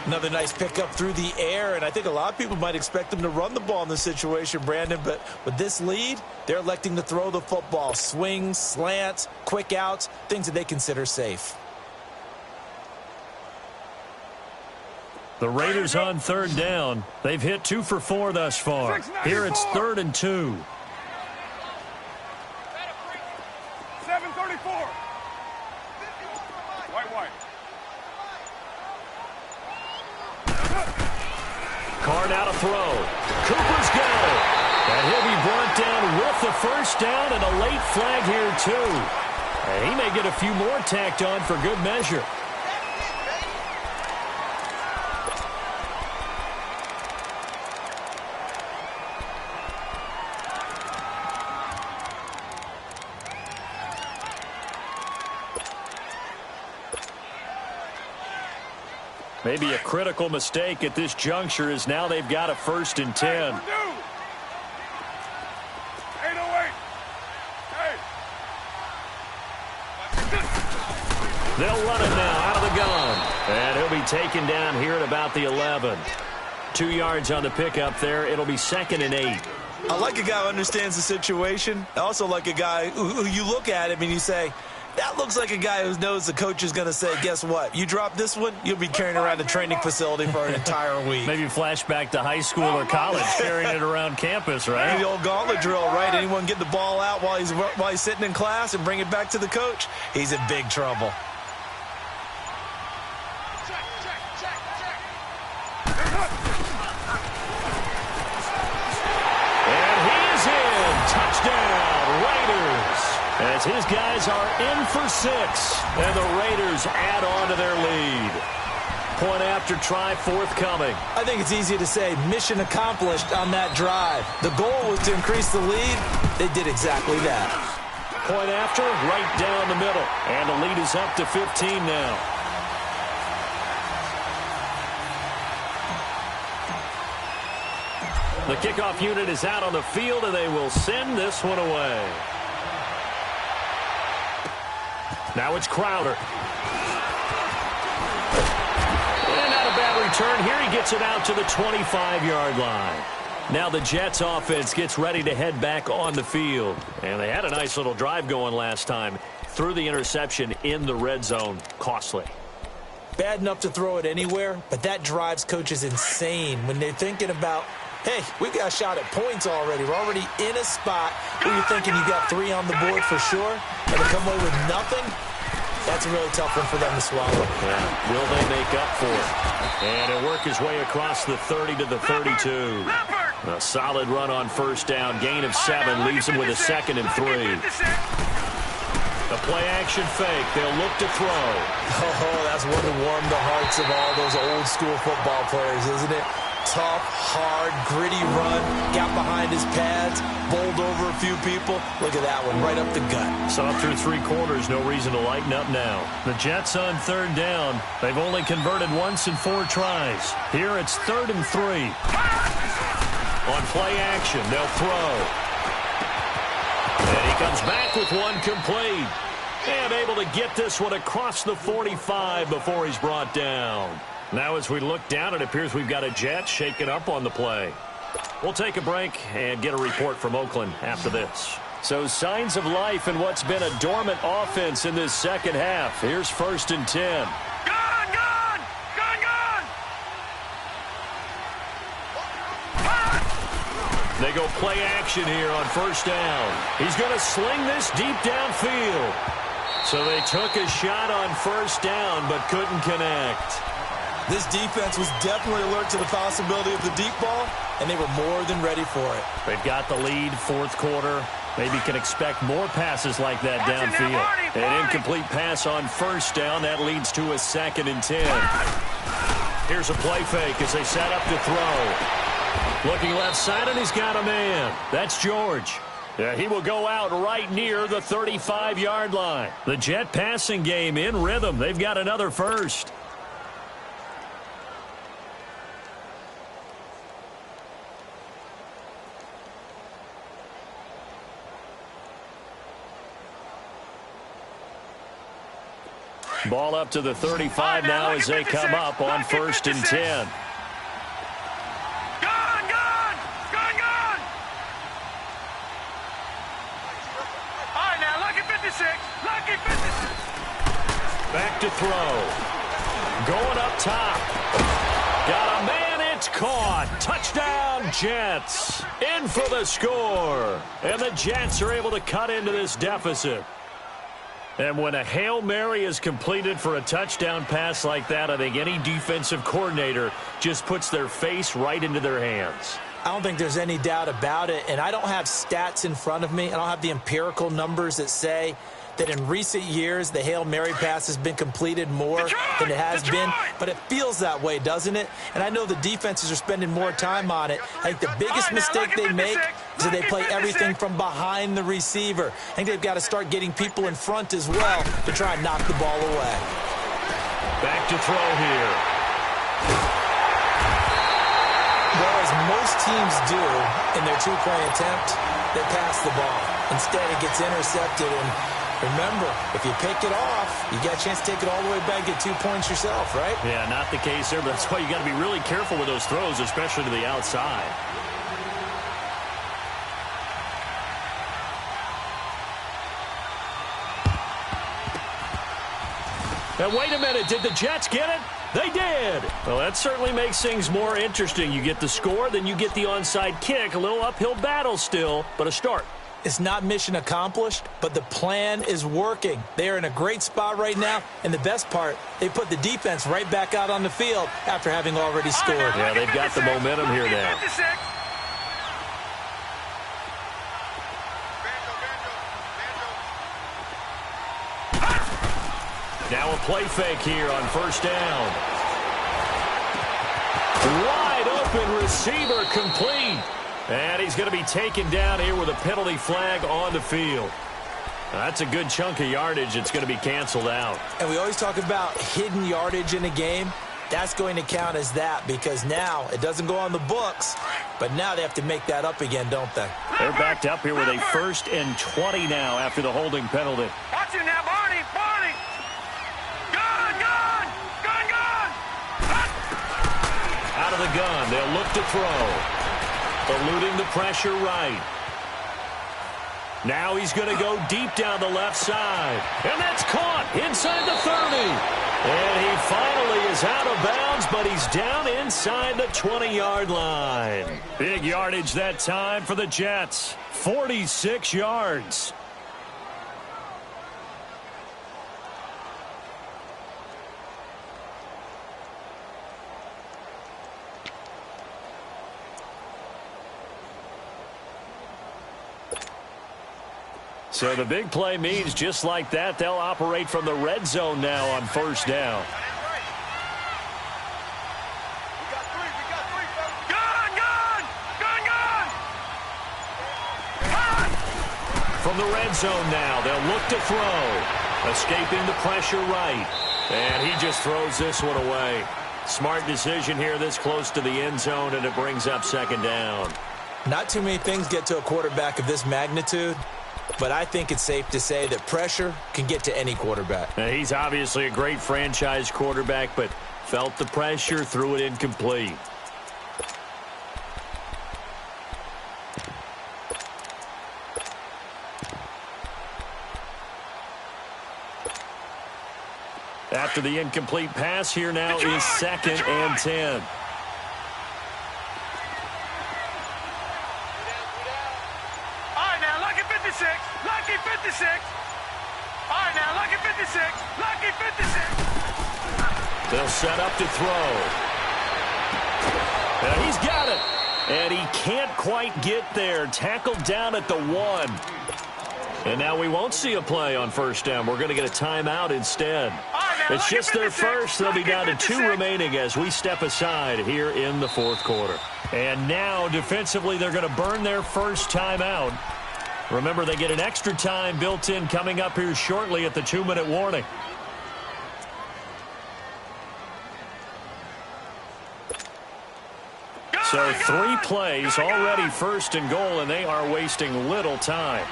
Another nice pickup through the air, and I think a lot of people might expect them to run the ball in this situation, Brandon, but with this lead, they're electing to throw the football. Swings, slants, quick outs, things that they consider safe. The Raiders on 3rd down. They've hit 2 for 4 thus far. Here it's 3rd and 2. 734. White. Carr now to throw. Cooper's got it. And he'll be brought down with the 1st down and a late flag here too. And he may get a few more tacked on for good measure. Maybe a critical mistake at this juncture is now they've got a 1st and 10. They'll run it now out of the gun. And he'll be taken down here at about the 11. 2 yards on the pickup there. It'll be 2nd and 8. I like a guy who understands the situation. I also like a guy who you look at him and you say, that looks like a guy who knows the coach is going to say, guess what? You drop this one, you'll be carrying around a training facility for an entire week. Maybe flashback to high school or college, carrying it around campus, right? The old gauntlet drill, right? Anyone get the ball out while he's sitting in class and bring it back to the coach? He's in big trouble. As his guys are in for 6, and the Raiders add on to their lead. Point after try forthcoming. I think it's easy to say mission accomplished on that drive. The goal was to increase the lead. They did exactly that. Point after, right down the middle. And the lead is up to 15 now. The kickoff unit is out on the field, and they will send this one away. Now it's Crowder. And not a bad return. Here he gets it out to the 25-yard line. Now the Jets offense gets ready to head back on the field. And they had a nice little drive going last time. Threw the interception in the red zone. Costly. Bad enough to throw it anywhere, but that drives coaches insane when they're thinking about, hey, we've got a shot at points already. We're already in a spot where you're thinking you got 3 on the board for sure, and to come away with nothing, that's a really tough one for them to swallow. Yeah. Will they make up for it? And he'll work his way across the 30 to the 32. A solid run on 1st down. Gain of 7 leaves him with a 2nd and 3. A play-action fake. They'll look to throw. Oh, that's one to warm the hearts of all those old-school football players, isn't it? Tough, hard, gritty run. Got behind his pads. Bowled over a few people. Look at that one, right up the gut. Saw through 3 quarters. No reason to lighten up now. The Jets on 3rd down. They've only converted once in 4 tries. Here it's 3rd and 3. On play action, they'll throw. And he comes back with one complete. And able to get this one across the 45 before he's brought down. Now as we look down, it appears we've got a Jet shaken up on the play. We'll take a break and get a report from Oakland after this. So signs of life in what's been a dormant offense in this second half. Here's 1st and 10. Gone, gone! Gone, gone! They go play action here on 1st down. He's going to sling this deep downfield. So they took a shot on 1st down but couldn't connect. This defense was definitely alert to the possibility of the deep ball, and they were more than ready for it. They've got the lead, 4th quarter. Maybe can expect more passes like that downfield. An incomplete pass on 1st down. That leads to a 2nd and 10. Here's a play fake as they set up to throw. Looking left side, and he's got a man. That's George. Yeah, he will go out right near the 35-yard line. The Jet passing game in rhythm. They've got another 1st. Ball up to the 35 now as they come up on 1st and 10. Gone, gone! Gone, gone! All right, now, lucky 56. Lucky 56. Back to throw. Going up top. Got a man, it's caught. Touchdown, Jets. In for the score. And the Jets are able to cut into this deficit. And when a Hail Mary is completed for a touchdown pass like that, I think any defensive coordinator just puts their face right into their hands. I don't think there's any doubt about it, and I don't have stats in front of me. I don't have the empirical numbers that say that in recent years the Hail Mary pass has been completed more than it has been, but it feels that way, doesn't it? And I know the defenses are spending more time on it. I think the biggest mistake they make is that they play everything from behind the receiver. I think they've got to start getting people in front as well to try and knock the ball away. Back to throw here. most teams do in their two-point attempt, they pass the ball. Instead, it gets intercepted. And remember, if you pick it off, you got a chance to take it all the way back, get 2 points yourself, right? Yeah, not the case there, but that's why you got to be really careful with those throws, especially to the outside. Now, wait a minute. Did the Jets get it? They did. Well, that certainly makes things more interesting. You get the score, then you get the onside kick. A little uphill battle still, but a start. It's not mission accomplished, but the plan is working. They are in a great spot right now, and the best part, they put the defense right back out on the field after having already scored. Yeah, they've got the momentum here now. Now a play fake here on first down. Wide open receiver complete. And he's going to be taken down here with a penalty flag on the field. That's a good chunk of yardage. It's going to be canceled out. And we always talk about hidden yardage in a game. That's going to count as that because now it doesn't go on the books, but now they have to make that up again, don't they? They're backed up here with a 1st and 20 now after the holding penalty. Watch it now, Barney, Barney. Gun, gun, gun, gun. Out of the gun, they'll look to throw. Eluding the pressure right. Now he's going to go deep down the left side. And that's caught inside the 30. And he finally is out of bounds, but he's down inside the 20-yard line. Big yardage that time for the Jets. 46 yards. So the big play means just like that, they'll operate from the red zone now on first down. Gun, gun, gun, gun. From the red zone now, they'll look to throw. Escaping the pressure right. And he just throws this one away. Smart decision here this close to the end zone, and it brings up second down. Not too many things get to a quarterback of this magnitude. But I think it's safe to say that pressure can get to any quarterback. Now, he's obviously a great franchise quarterback, but felt the pressure, threw it incomplete. After the incomplete pass, here now is 2nd and 10. Lucky 56. All right, now, lucky 56. Lucky 56. They'll set up to throw. Now he's got it. And he can't quite get there. Tackled down at the 1. And now we won't see a play on first down. We're going to get a timeout instead. Right, now, it's just their first. They'll be down to 2 remaining as we step aside here in the 4th quarter. And now, defensively, they're going to burn their first timeout. Remember, they get an extra time built in coming up here shortly at the 2-minute warning. So 3 plays already 1st and goal, and they are wasting little time.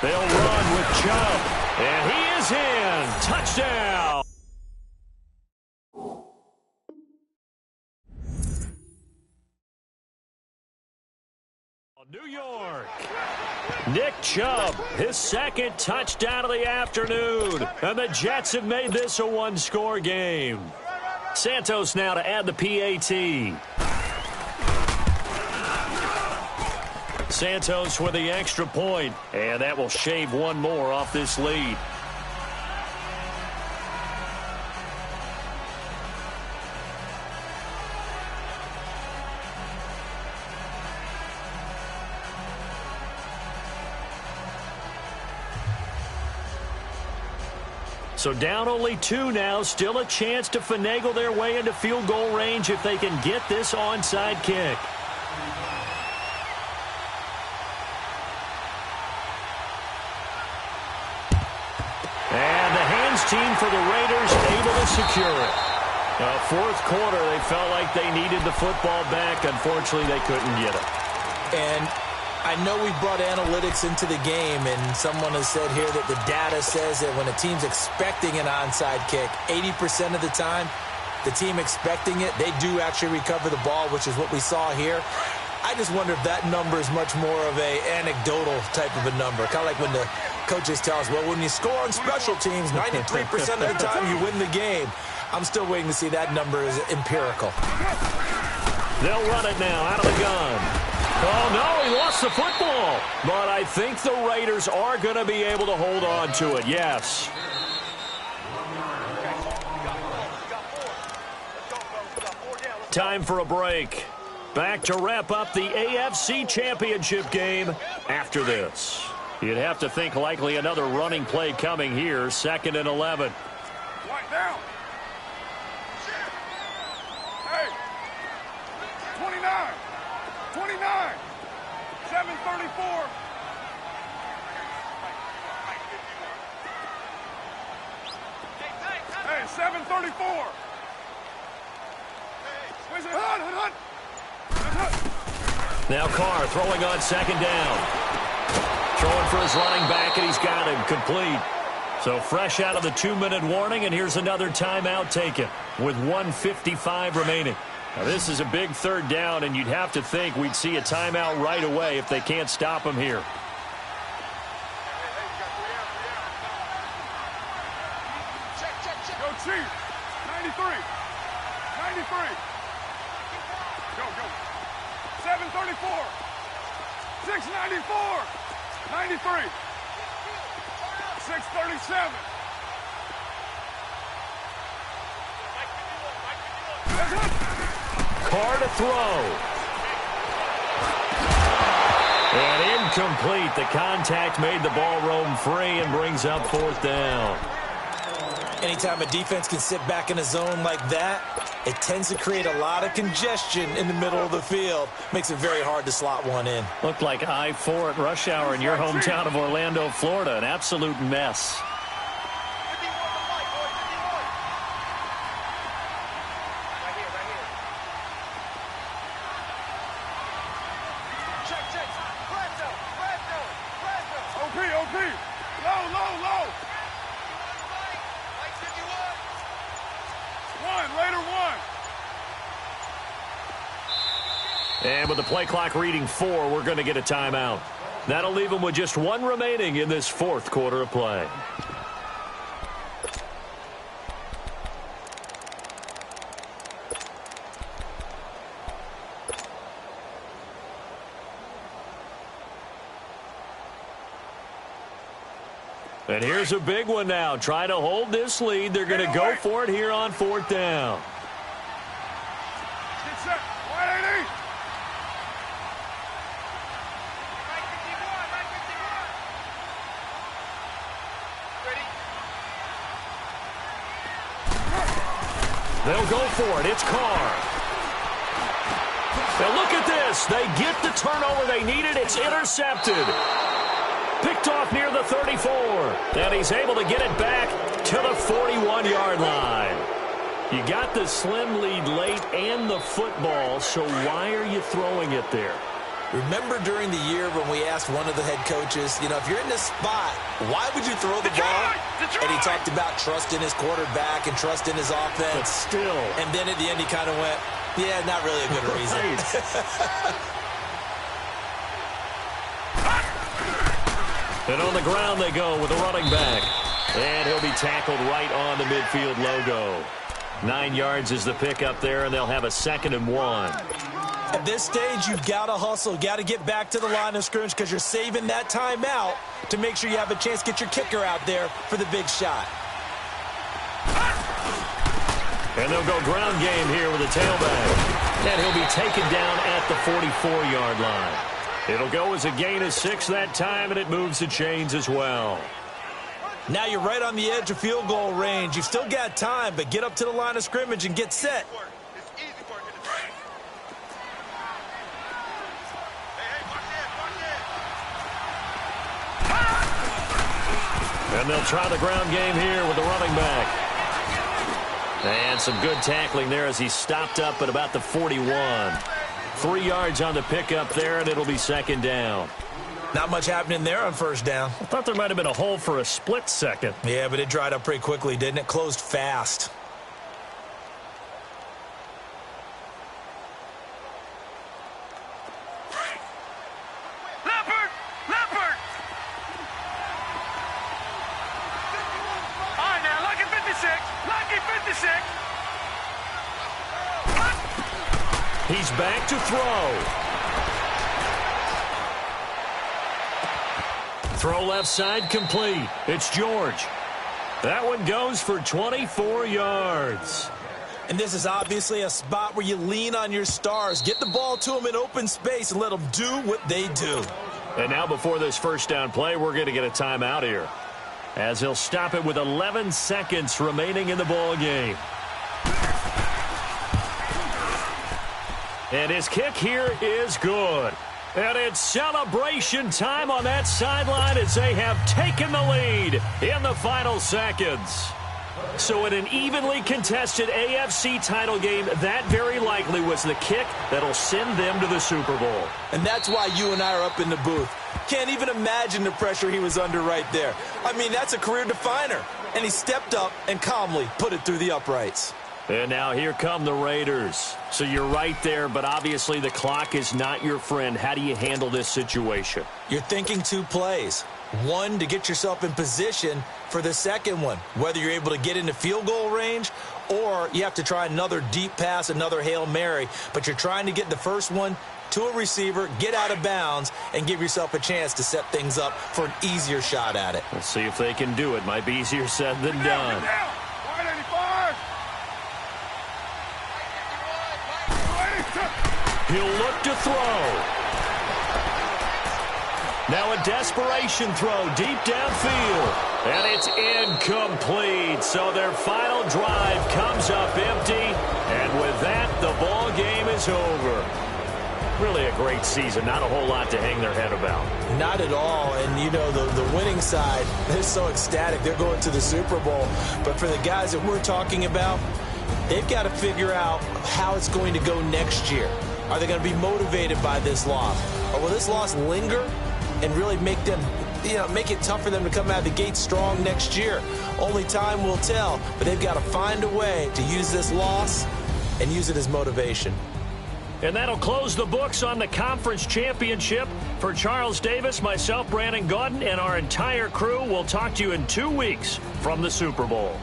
They'll run with Chubb, and he is in. Touchdown. New York. Nick Chubb, his 2nd touchdown of the afternoon. And the Jets have made this a 1-score game. Santos now to add the PAT. Santos with the extra point, and that will shave 1 more off this lead. So down only 2 now, still a chance to finagle their way into field goal range if they can get this onside kick. And the hands 16 for the Raiders, able to secure it. Fourth quarter, they felt like they needed the football back. Unfortunately, they couldn't get it. And I know we brought analytics into the game, and someone has said here that the data says that when a team's expecting an onside kick, 80% of the time, the team expecting it, they do actually recover the ball, which is what we saw here. I just wonder if that number is much more of a anecdotal type of a number. Kind of like when the coaches tell us, well, when you score on special teams, 93% of the time you win the game. I'm still waiting to see that number is empirical. They'll run it now out of the gun. Oh, no, he lost the football. But I think the Raiders are going to be able to hold on to it, yes. Time for a break. Back to wrap up the AFC Championship game after this. You'd have to think likely another running play coming here, 2nd and 11. Right down. Hey. 29. 29. 734. Hey, 734. Where's it? Hunt. Now Carr throwing on 2nd down. Throwing for his running back, and he's got him complete. So fresh out of the 2-minute warning, and here's another timeout taken with 1:55 remaining. Now this is a big 3rd down, and you'd have to think we'd see a timeout right away if they can't stop him here. Go Chief. 93. 93. Go. 734. 694. 93. 637. Carr to throw. And incomplete. The contact made the ball roam free and brings up 4th down. Anytime a defense can sit back in a zone like that, it tends to create a lot of congestion in the middle of the field. Makes it very hard to slot one in. Looked like I-4 at rush hour in your hometown of Orlando, Florida. An absolute mess. OP. Low. Later one. And with the play clock reading 4, we're going to get a timeout. That'll leave them with just 1 remaining in this 4th quarter of play. And here's a big one now. Trying to hold this lead. They're going to go for it here on 4th down. Get set. 180. They'll go for it. It's Carr. Now look at this. They get the turnover they needed. It's intercepted. Picked off near the 34. And he's able to get it back to the 41-yard line. You got the slim lead late and the football, so why are you throwing it there? Remember during the year when we asked one of the head coaches, if you're in this spot, why would you throw the ball? And he talked about trust in his quarterback and trust in his offense. But still. And then at the end he kind of went, yeah, not really a good reason. And on the ground they go with the running back. And he'll be tackled right on the midfield logo. 9 yards is the pickup there, and they'll have a 2nd and 1. At this stage, you've got to hustle. Got to get back to the line of scrimmage because you're saving that timeout to make sure you have a chance to get your kicker out there for the big shot. And they'll go ground game here with a tailback. And he'll be taken down at the 44-yard line. It'll go as a gain of 6 that time, and it moves the chains as well. Now you're right on the edge of field goal range. You've still got time, but get up to the line of scrimmage and get set. And they'll try the ground game here with the running back. And some good tackling there as he stopped up at about the 41. 3 yards on the pickup there, and it'll be second down. Not much happening there on first down. I thought there might have been a hole for a split second. Yeah, but it dried up pretty quickly, didn't it? Closed fast. Leopard! Leopard! All right, now, lucky 56. Lucky 56. He's back to throw. Throw left side complete. It's George. That one goes for 24 yards. And this is obviously a spot where you lean on your stars. Get the ball to them in open space and let them do what they do. And now before this first down play, we're going to get a timeout here, as he'll stop it with 11 seconds remaining in the ball game. And his kick here is good. And it's celebration time on that sideline as they have taken the lead in the final seconds. So in an evenly contested AFC title game, that very likely was the kick that'll send them to the Super Bowl. And that's why you and I are up in the booth. Can't even imagine the pressure he was under right there. I mean, that's a career definer. And he stepped up and calmly put it through the uprights. And now here come the Raiders. So you're right there, but obviously the clock is not your friend. How do you handle this situation? You're thinking 2 plays. One, to get yourself in position for the second one, whether you're able to get into field goal range or you have to try another deep pass, another Hail Mary. But you're trying to get the first one to a receiver, get out of bounds, and give yourself a chance to set things up for an easier shot at it. We'll see if they can do it. Might be easier said than done. 185. He'll look to throw. Now a desperation throw deep downfield. And it's incomplete. So their final drive comes up empty. And with that, the ball game is over. Really a great season. Not a whole lot to hang their head about. Not at all. And, you know, the winning side, they're so ecstatic. They're going to the Super Bowl. But for the guys that we're talking about, they've got to figure out how it's going to go next year. Are they going to be motivated by this loss? Or will this loss linger and really make them, make it tough for them to come out of the gate strong next year? Only time will tell, but they've got to find a way to use this loss and use it as motivation. And that'll close the books on the conference championship. For Charles Davis, myself, Brandon Gaudin, and our entire crew, we'll talk to you in 2 weeks from the Super Bowl.